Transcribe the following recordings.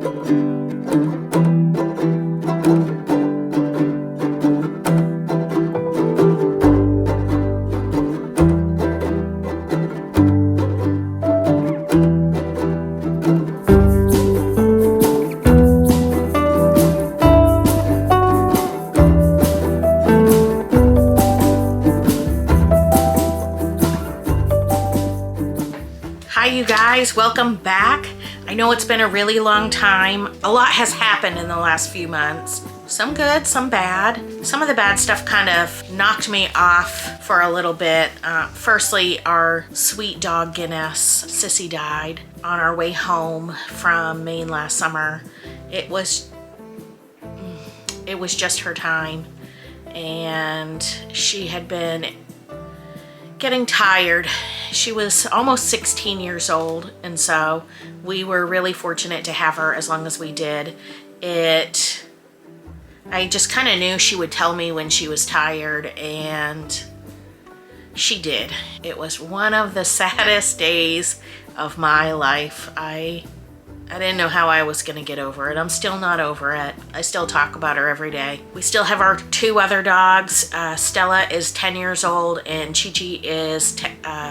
Hi you guys, welcome back. I know it's been a really long time. A lot has happened in the last few months. Some good, some bad. Some of the bad stuff kind of knocked me off for a little bit. Firstly, our sweet dog Guinness, Sissy, died on our way home from Maine last summer. It was just her time, and she had been getting tired. She was almost 16 years old, and so we were really fortunate to have her as long as we did. I just kind of knew she would tell me when she was tired, and she did. It was one of the saddest days of my life. I didn't know how I was going to get over it. I'm still not over it. I still talk about her every day. We still have our two other dogs. Stella is 10 years old and Chi-Chi is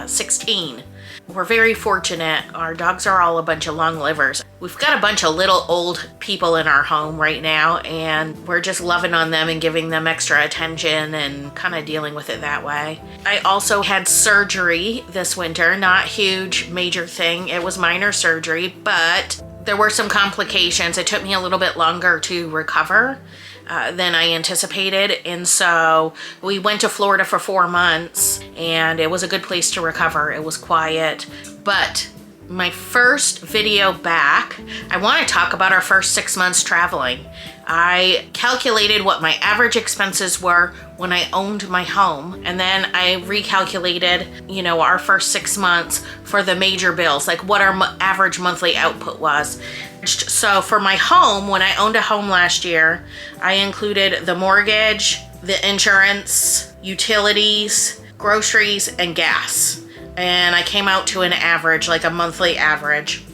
16. We're very fortunate. Our dogs are all a bunch of long livers. We've got a bunch of little old people in our home right now, and we're just loving on them and giving them extra attention and kind of dealing with it that way. I also had surgery this winter, not huge, major thing. It was minor surgery, but there were some complications. It took me a little bit longer to recover than I anticipated, and so we went to Florida for 4 months, and it was a good place to recover. It was quiet, but my first video back, I want to talk about our first 6 months traveling. I calculated what my average expenses were when I owned my home, and then I recalculated, our first 6 months for the major bills, like what our average monthly output was. So for my home, when I owned a home last year, I included the mortgage, the insurance, utilities, groceries, and gas. And I came out to an average, like a monthly average.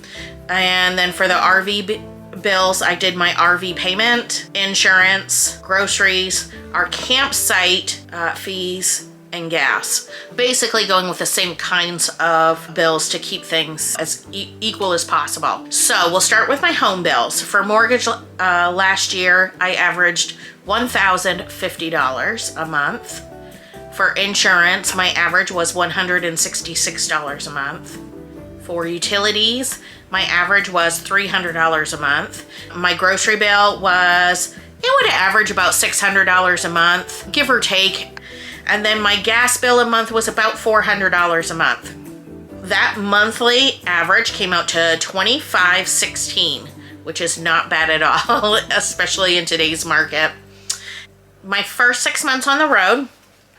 And then for the RV bills, I did my RV payment, insurance, groceries, our campsite fees, and gas. Basically going with the same kinds of bills to keep things as equal as possible. So we'll start with my home bills. For mortgage last year, I averaged $1,050 a month. For insurance, my average was $166 a month. For utilities, my average was $300 a month. My grocery bill it would average about $600 a month, give or take. And then my gas bill a month was about $400 a month. That monthly average came out to $25.16, which is not bad at all, especially in today's market. My first 6 months on the road,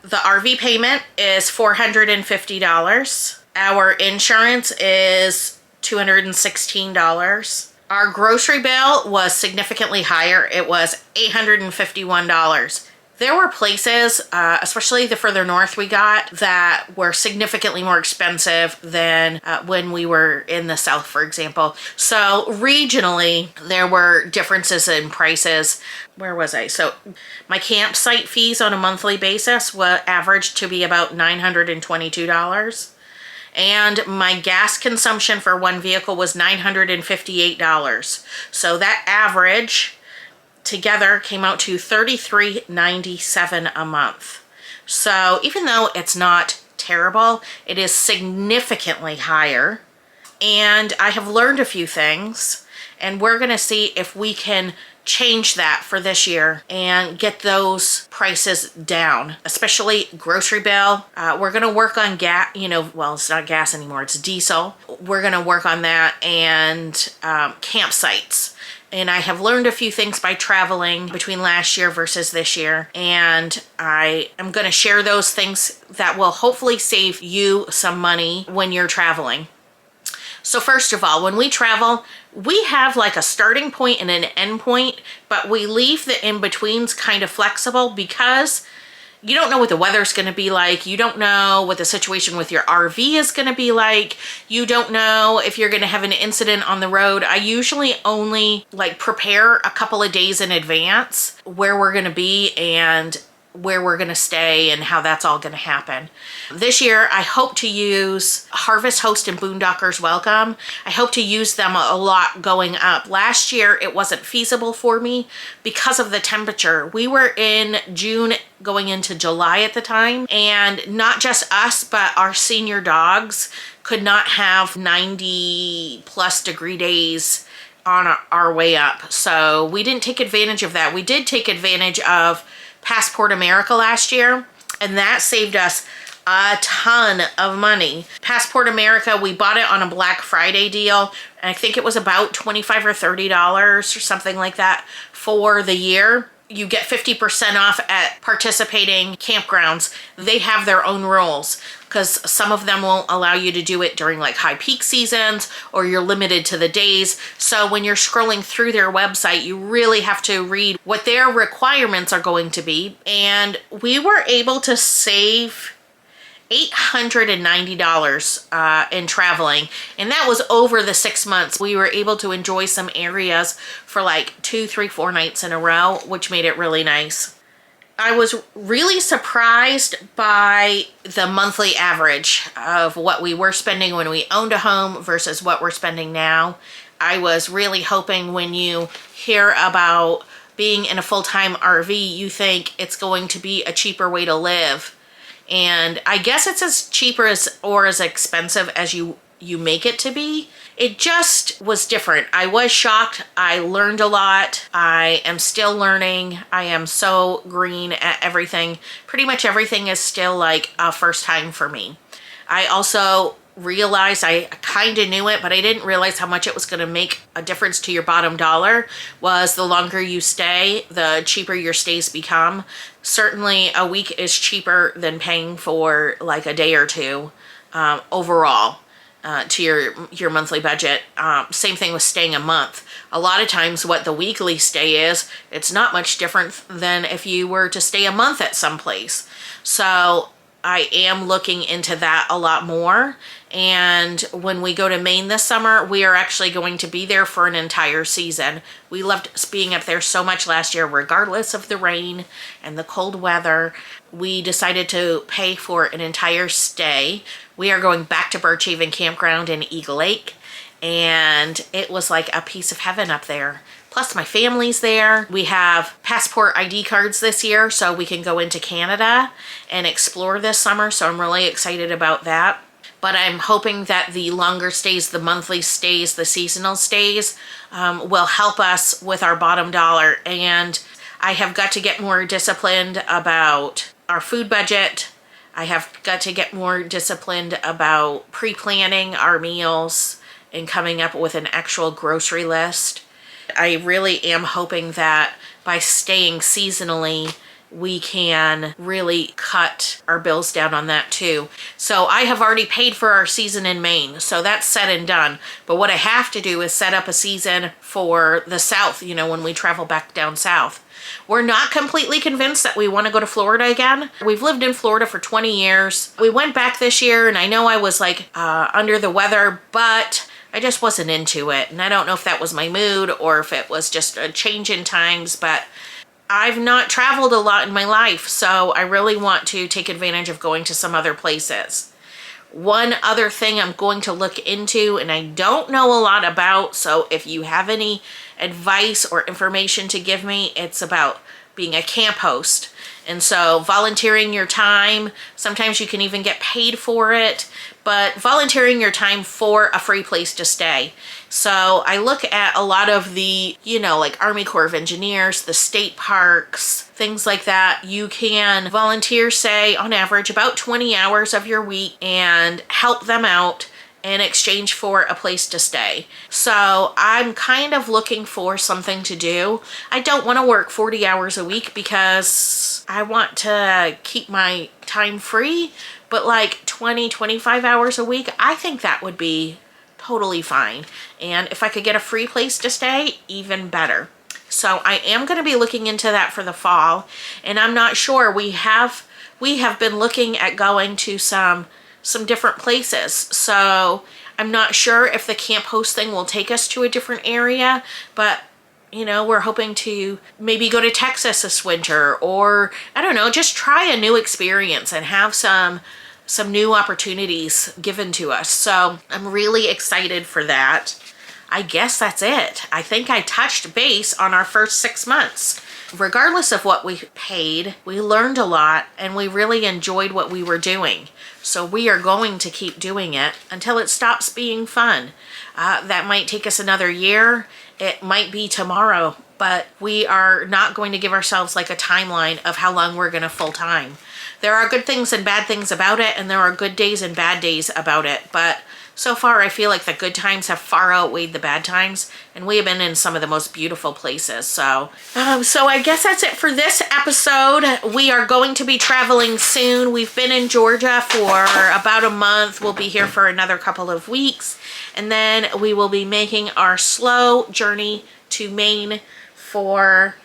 the RV payment is $450. Our insurance is $216. Our grocery bill was significantly higher. It was $851. There were places, especially the further north we got, that were significantly more expensive than when we were in the south, for example. So regionally, there were differences in prices. Where was I? So my campsite fees on a monthly basis were averaged to be about $922. And my gas consumption for one vehicle was $958. So that average together came out to $33.97 a month. So even though it's not terrible, it is significantly higher. And I have learned a few things, and we're going to see if we can change that for this year and get those prices down, especially grocery bill. We're going to work on gas, well, it's not gas anymore, it's diesel. We're going to work on that, and campsites. And I have learned a few things by traveling between last year versus this year. And I am going to share those things that will hopefully save you some money when you're traveling. So first of all, when we travel, we have like a starting point and an end point, but we leave the in-betweens kind of flexible because you don't know what the weather's going to be like. You don't know what the situation with your RV is going to be like. You don't know if you're going to have an incident on the road. I usually only like prepare a couple of days in advance where we're going to be and where we're going to stay and how that's all going to happen. This year, I hope to use Harvest Host and Boondockers Welcome. I hope to use them a lot going up. Last year, it wasn't feasible for me because of the temperature. We were in June going into July at the time, and not just us, but our senior dogs could not have 90 plus degree days on our way up. So we didn't take advantage of that. We did take advantage of Passport America last year, and that saved us a ton of money. Passport America, we bought it on a Black Friday deal, and I think it was about $25 or $30 or something like that for the year. You get 50% off at participating campgrounds. They have their own rules because some of them won't allow you to do it during like high peak seasons, or you're limited to the days. So when you're scrolling through their website, you really have to read what their requirements are going to be. And we were able to save $890 in traveling, and that was over the 6 months. We were able to enjoy some areas for like 2, 3, 4 nights in a row, which made it really nice. I was really surprised by the monthly average of what we were spending when we owned a home versus what we're spending now. I was really hoping when you hear about being in a full-time RV, you think it's going to be a cheaper way to live. And I guess it's as cheaper as or as expensive as you make it to be. It just was different. I was shocked. I learned a lot. I am still learning. I am so green at everything. Pretty much everything is still like a first time for me. I also realized, I kind of knew it, but I didn't realize how much it was going to make a difference to your bottom dollar. Was the longer you stay, the cheaper your stays become. Certainly a week is cheaper than paying for like a day or two overall to your monthly budget. Same thing with staying a month. A lot of times what the weekly stay is, it's not much different than if you were to stay a month at some place. So I am looking into that a lot more. And when we go to Maine this summer, we are actually going to be there for an entire season. We loved being up there so much last year, regardless of the rain and the cold weather. We decided to pay for an entire stay. We are going back to Birch Haven Campground in Eagle Lake, and it was like a piece of heaven up there. Plus my family's there. We have passport ID cards this year, so we can go into Canada and explore this summer. So I'm really excited about that. But I'm hoping that the longer stays, the monthly stays, the seasonal stays will help us with our bottom dollar. And I have got to get more disciplined about our food budget. I have got to get more disciplined about pre-planning our meals and coming up with an actual grocery list. I really am hoping that by staying seasonally, we can really cut our bills down on that too. So I have already paid for our season in Maine, so that's said and done. But what I have to do is set up a season for the South, you know, when we travel back down south. We're not completely convinced that we want to go to Florida again. We've lived in Florida for 20 years. We went back this year, and I know I was like under the weather, but I just wasn't into it. And I don't know if that was my mood or if it was just a change in times, but I've not traveled a lot in my life, so I really want to take advantage of going to some other places. One other thing I'm going to look into, and I don't know a lot about, so if you have any advice or information to give me, it's about being a camp host. And so volunteering your time, sometimes you can even get paid for it, but volunteering your time for a free place to stay. So I look at a lot of the, you know, like Army Corps of Engineers, the state parks, things like that. You can volunteer, say, on average, about 20 hours of your week and help them out in exchange for a place to stay. So I'm kind of looking for something to do. I don't want to work 40 hours a week because I want to keep my time free, but like 20, 25 hours a week, I think that would be totally fine. And if I could get a free place to stay, even better. So I am going to be looking into that for the fall, and I'm not sure. We have we have been looking at going to some different places. So I'm not sure if the camp host thing will take us to a different area, but you know, we're hoping to maybe go to Texas this winter, or I don't know, just try a new experience and have some new opportunities given to us. So I'm really excited for that. I guess that's it. I think I touched base on our first 6 months. Regardless of what we paid, we learned a lot and we really enjoyed what we were doing. So we are going to keep doing it until it stops being fun. That might take us another year. It might be tomorrow, but we are not going to give ourselves like a timeline of how long we're going to full time. There are good things and bad things about it, and there are good days and bad days about it. But so far, I feel like the good times have far outweighed the bad times, and we have been in some of the most beautiful places. So I guess that's it for this episode. We are going to be traveling soon. We've been in Georgia for about a month. We'll be here for another couple of weeks, and then we will be making our slow journey to Maine for,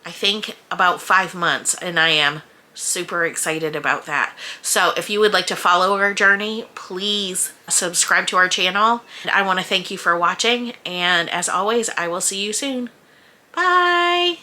I think, about 5 months, and I am super excited about that. So if you would like to follow our journey, please subscribe to our channel. I want to thank you for watching, and as always, I will see you soon. Bye.